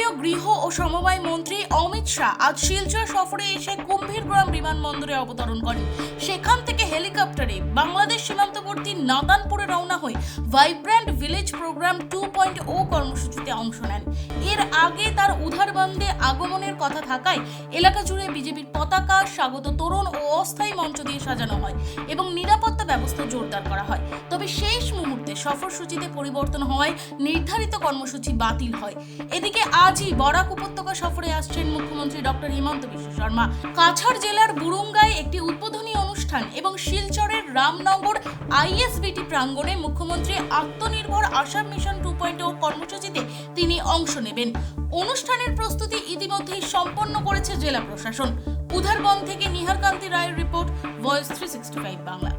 কেন্দ্রীয় গৃহ ও সমবায় মন্ত্রী অমিত শাহ আজ শিলচর সফরে এসে কুম্ভীরগ্রাম বিমানবন্দরে অবতরণ করেন। সেখান থেকে হেলিকপ্টারে বাংলাদেশ সীমান্তবর্তী নাদানপুরে রওনা হয়ে ভাইব্র্যান্ট ভিলেজ প্রোগ্রাম 2.0 কর্মসূচিতে অংশ নেন। এর আগে তার উধারবন্দে আগমনের কথা থাকায় এলাকা জুড়ে বিজেপির পতাকা, স্বাগত তোরণ ও অস্থায়ী মঞ্চ দিয়ে সাজানো হয় এবং নিরাপত্তা ব্যবস্থা জোরদার করা হয়। তবে শেষ মুহূর্তে সফরসূচিতে পরিবর্তন হওয়ায় নির্ধারিত কর্মসূচি বাতিল হয়। এদিকে আজই বরাক উপত্যকা সফরে আসছেন মুখ্যমন্ত্রী ডক্টর হিমন্ত বিশ্ব শর্মা। কাছাড় জেলার বুরুঙ্গায় একটি উদ্বোধনী অনুষ্ঠান এবং শিলচরের রামনগর আইএসবিটি প্রাঙ্গণে মুখ্যমন্ত্রী আত্মনির্ভর আসাম মিশন 2.0 কর্মসূচিতে তিনি অংশ নেবেন। অনুষ্ঠানের প্রস্তুতি ইতিমধ্যেই সম্পন্ন করেছে জেলা প্রশাসন। উধারবন্দ থেকে নিহারকান্তি রায়ের রিপোর্ট, ভয়েস 365 বাংলা।